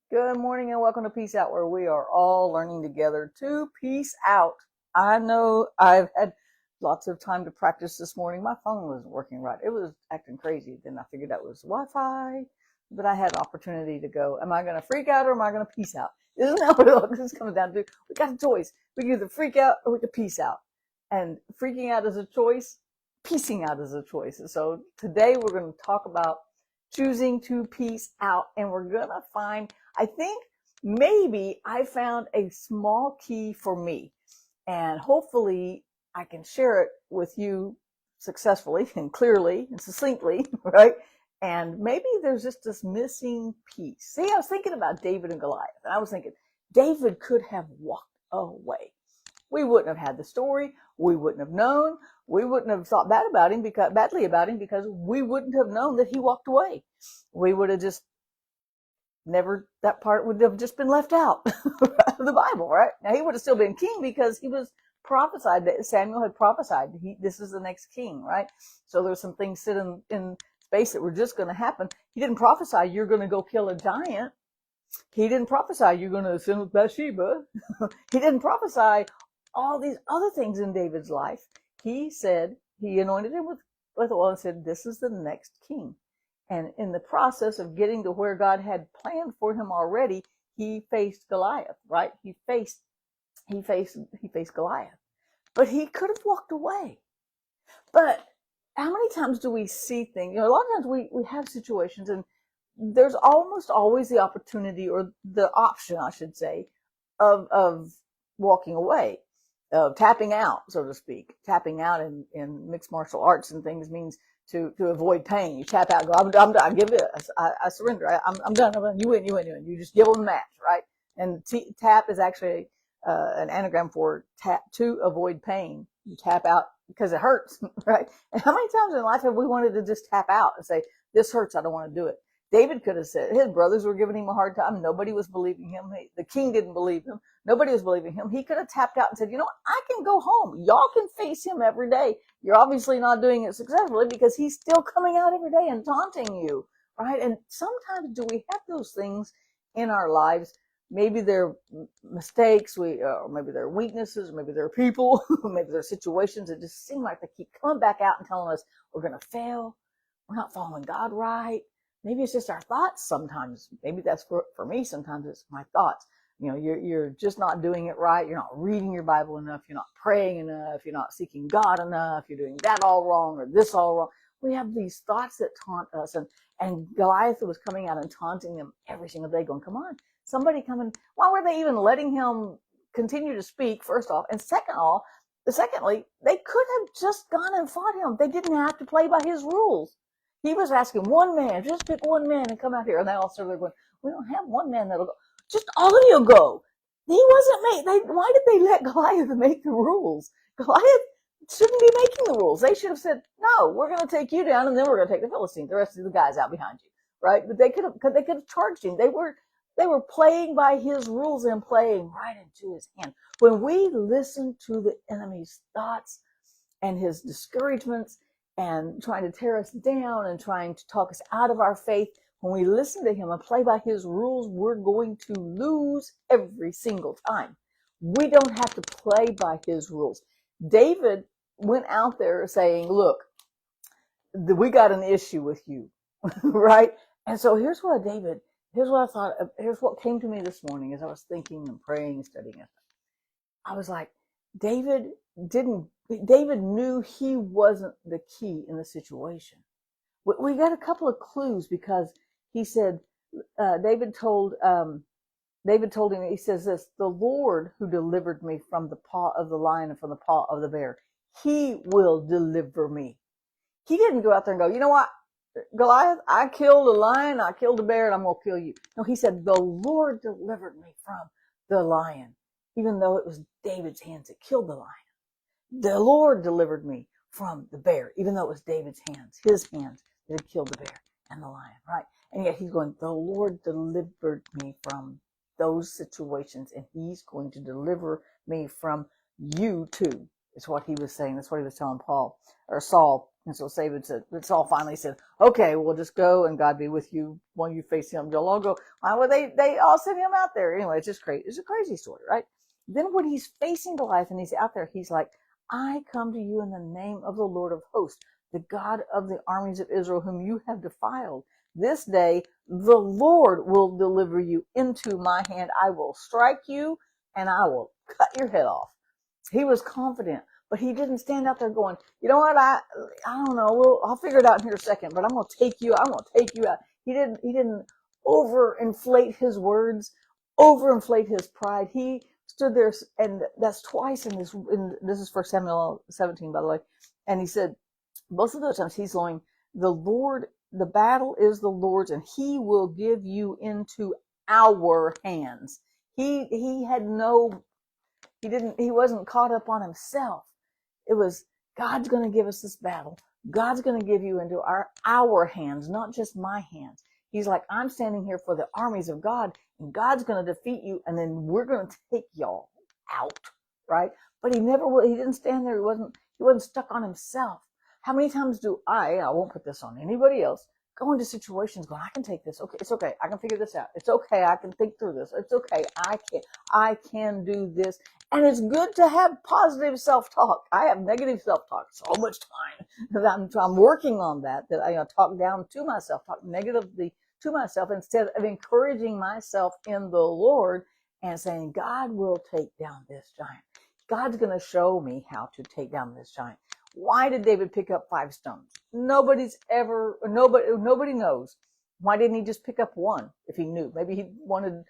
Good morning and welcome to Peace Out, where we are all learning together to peace out. I know I've had lots of time to practice this morning. My phone wasn't working right. It was acting crazy. Then I figured that was Wi-Fi, but I had opportunity to go, am I going to freak out or am I going to peace out? Isn't that what it all comes down to? We got a choice. We can either freak out or we can peace out. And freaking out is a choice. Peacing out is a choice. So today we're going to talk about choosing to peace out, and we're going to find, I think maybe I found a small key for me, and hopefully I can share it with you successfully and clearly and succinctly, right? And maybe there's just this missing piece. See, I was thinking about David and Goliath, and I was thinking David could have walked away. We wouldn't have had the story. We wouldn't have known. We wouldn't have thought badly about him because we wouldn't have known that he walked away. We would have just never, that part would have just been left out of the Bible, right? Now he would have still been king because he was prophesied, that Samuel had prophesied this is the next king, right? So there's some things sitting in space that were just going to happen. He didn't prophesy you're going to go kill a giant. He didn't prophesy you're going to sin with Bathsheba. He didn't prophesy all these other things in David's life. He said, he anointed him with oil and said, this is the next king. And in the process of getting to where God had planned for him already, he faced Goliath, right? He faced Goliath. But he could have walked away. But how many times do we see things? You know, a lot of times we have situations, and there's almost always the opportunity, or the option, I should say, of walking away. Tapping out, so to speak. Tapping out in mixed martial arts and things means to avoid pain. You tap out, go, I'm done, I give it, I surrender, I'm done, you win. You just give them the match, right? And tap is actually an anagram for tap, to avoid pain. You tap out because it hurts, right? And how many times in life have we wanted to just tap out and say, this hurts, I don't want to do it? David could have said, his brothers were giving him a hard time. Nobody was believing him. The king didn't believe him. Nobody was believing him. He could have tapped out and said, you know what? I can go home. Y'all can face him every day. You're obviously not doing it successfully because he's still coming out every day and taunting you, right? And sometimes do we have those things in our lives? Maybe they're mistakes, or maybe they're weaknesses, or maybe they're people, maybe they're situations that just seem like they keep coming back out and telling us we're going to fail. We're not following God right. Maybe it's just our thoughts sometimes. Maybe that's for me. Sometimes it's my thoughts. You know, you're just not doing it right. You're not reading your Bible enough. You're not praying enough. You're not seeking God enough. You're doing that all wrong or this all wrong. We have these thoughts that taunt us. And Goliath was coming out and taunting them every single day, going, come on, somebody come in. Why were they even letting him continue to speak, first off? And secondly, they could have just gone and fought him. They didn't have to play by his rules. He was asking one man, just pick one man and come out here. And they all started going, we don't have one man that'll go. Just all of you go. He wasn't made. Why did they let Goliath make the rules? Goliath shouldn't be making the rules. They should have said, no, we're going to take you down, and then we're going to take the Philistines, the rest of the guys out behind you, right? But they could have charged him. They were playing by his rules and playing right into his hand. When we listen to the enemy's thoughts and his discouragements and trying to tear us down and trying to talk us out of our faith, when we listen to him and play by his rules, we're going to lose every single time. We don't have to play by his rules. David went out there saying, look, we got an issue with you, right? And so here's what I thought, here's what came to me this morning as I was thinking and praying and studying it. I was like, David knew he wasn't the key in the situation. We got a couple of clues because he said, David told him, he says this, the Lord who delivered me from the paw of the lion and from the paw of the bear, he will deliver me. He didn't go out there and go, you know what, Goliath, I killed a lion, I killed a bear, and I'm going to kill you. No, he said, the Lord delivered me from the lion, even though it was David's hands that killed the lion. The Lord delivered me from the bear, even though it was David's hands, his hands that had killed the bear and the lion, right? And yet he's going, the Lord delivered me from those situations, and he's going to deliver me from you too, is what he was saying. That's what he was telling Saul. And so Saul finally said, okay, we'll just go and God be with you when you face him. They'll all go, well, they all sent him out there. Anyway, it's just crazy. It's a crazy story, right? Then when he's facing Goliath and he's out there, he's like, I come to you in the name of the Lord of hosts, the God of the armies of Israel, whom you have defiled. This day, the Lord will deliver you into my hand. I will strike you and I will cut your head off. He was confident, but he didn't stand out there going, you know what? I don't know. I'll figure it out in here a second, but I'm going to take you. I'm going to take you out. He didn't overinflate his words, overinflate his pride. He stood there, and that's twice this is 1 Samuel 17, by the way. And he said, both of those times he's going, the Lord, the battle is the Lord's, and he will give you into our hands. He wasn't caught up on himself. It was, God's going to give us this battle. God's going to give you into our hands, not just my hands. He's like, I'm standing here for the armies of God, and God's going to defeat you, and then we're going to take y'all out, right? But he didn't stand there. He wasn't stuck on himself. How many times do I won't put this on anybody else, go into situations going, I can take this. Okay, it's okay. I can figure this out. It's okay. I can think through this. It's okay. I can do this. And it's good to have positive self-talk. I have negative self-talk so much time that I'm working on that I talk down to myself, talk negatively to myself instead of encouraging myself in the Lord and saying, God will take down this giant. God's going to show me how to take down this giant. Why did David pick up 5 stones? Nobody knows. Why didn't he just pick up one if he knew? Maybe he wanted,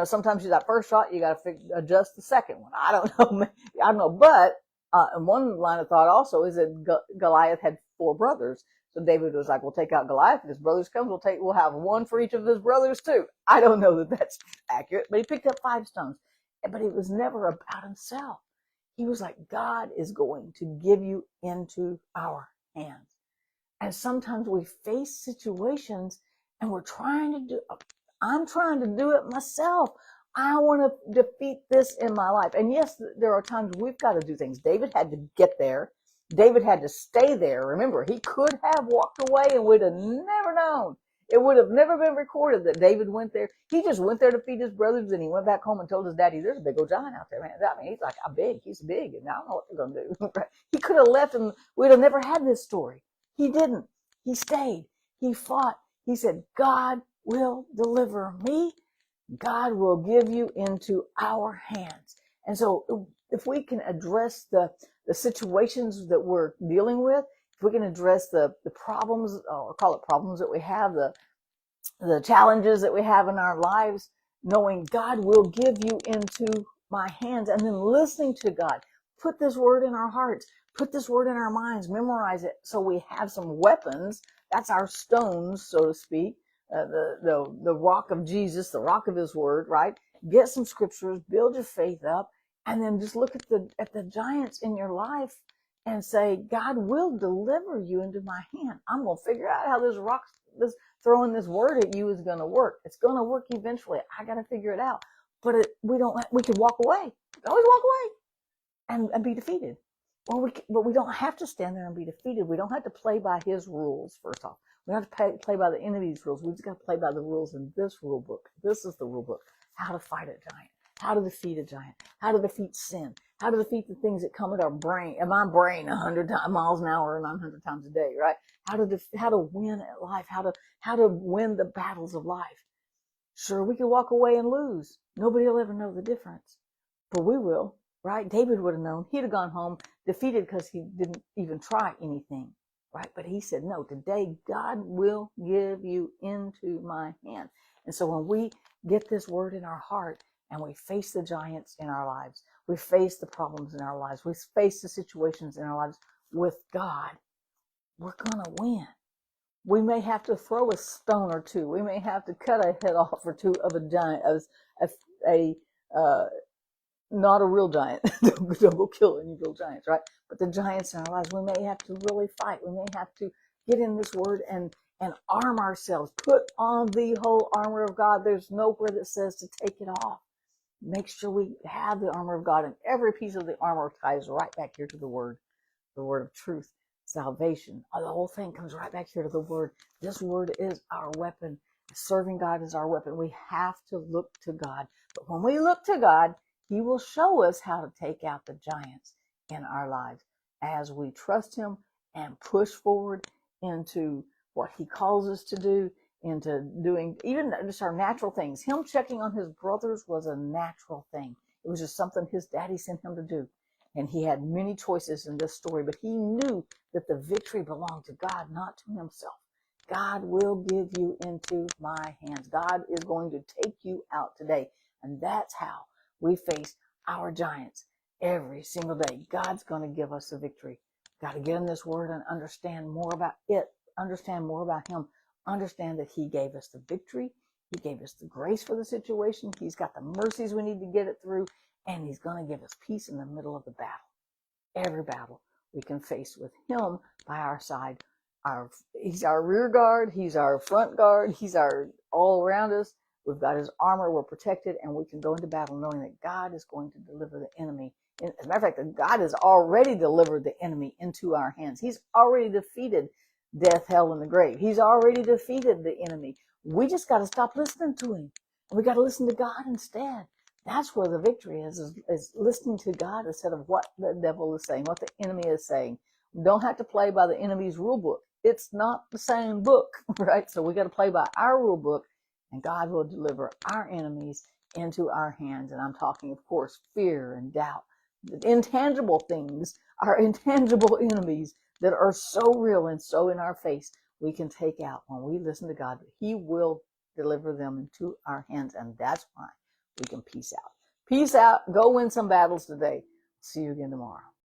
sometimes that first shot, you got to adjust the second one. I don't know. But and one line of thought also is that Goliath had 4 brothers. So David was like, we'll take out Goliath. If his brothers come, we'll have one for each of his brothers too. I don't know that that's accurate, but he picked up 5 stones. But it was never about himself. He was like, God is going to give you into our hands. And sometimes we face situations and I'm trying to do it myself. I want to defeat this in my life. And yes, there are times we've got to do things. David had to get there. David had to stay there. Remember, he could have walked away and we'd have never known. It would have never been recorded that David went there. He just went there to feed his brothers, and he went back home and told his daddy, there's a big old giant out there, man. I mean, he's like, he's big, and I don't know what they're going to do. He could have left, and we'd have never had this story. He didn't. He stayed. He fought. He said, God will deliver me. God will give you into our hands. And so if we can address the situations that we're dealing with, if we can address the problems, or call it problems that we have, the challenges that we have in our lives, knowing God will give you into my hands, and then listening to God. Put this word in our hearts. Put this word in our minds. Memorize it so we have some weapons. That's our stones, so to speak. The rock of Jesus, the rock of his word, right? Get some scriptures, build your faith up, and then just look at the giants in your life and say, God will deliver you into my hand. I'm going to figure out how this throwing this word at you is going to work. It's going to work eventually. I got to figure it out. But we could walk away. We can always walk away and be defeated. But we don't have to stand there and be defeated. We don't have to play by his rules, first off. We don't have to play by the enemy's rules. We just got to play by the rules in this rule book. This is the rule book. How to fight a giant. How to defeat a giant. How to defeat sin. How to defeat the things that come at my brain 100 miles an hour and 900 times a day, right? How to win at life. How to win the battles of life. Sure, we could walk away and lose. Nobody will ever know the difference. But we will, right? David would have known. He'd have gone home defeated because he didn't even try anything, right? But he said, no, today God will give you into my hand. And so when we get this word in our heart and we face the giants in our lives, we face the problems in our lives, we face the situations in our lives with God, we're going to win. We may have to throw a stone or two. We may have to cut a head off or two of a giant, not a real giant. Don't go kill any real giants, right? But the giants in our lives, we may have to really fight. We may have to get in this word and arm ourselves. Put on the whole armor of God. There's nowhere that says to take it off. Make sure we have the armor of God, and every piece of the armor ties right back here to the word of truth. salvation. The whole thing comes right back here to the word. This word is our weapon. Serving God is our weapon. We have to look to God. But when we look to God, he will show us how to take out the giants in our lives as we trust him and push forward into what he calls us to do, into doing even just our natural things. Him checking on his brothers was a natural thing. It was just something his daddy sent him to do. And he had many choices in this story, but he knew that the victory belonged to God, not to himself. God will give you into my hands. God is going to take you out today. And that's how we face our giants every single day. God's going to give us the victory. Got to get in this word and understand more about it, understand more about him, understand that he gave us the victory. He gave us the grace for the situation. He's got the mercies we need to get it through. And he's going to give us peace in the middle of the battle. Every battle we can face with him by our side. He's our rear guard. He's our front guard. He's our all around us. We've got his armor. We're protected, and we can go into battle knowing that God is going to deliver the enemy. As a matter of fact, God has already delivered the enemy into our hands. He's already defeated death, hell, and the grave. He's already defeated the enemy. We just got to stop listening to him. We got to listen to God instead. That's where the victory is listening to God instead of what the devil is saying, what the enemy is saying. We don't have to play by the enemy's rule book. It's not the same book, right? So we got to play by our rule book, and God will deliver our enemies into our hands. And I'm talking, of course, fear and doubt. The intangible things, our intangible enemies that are so real and so in our face, we can take out when we listen to God. He will deliver them into our hands, and that's why we can peace out. Peace out. Go win some battles today. See you again tomorrow.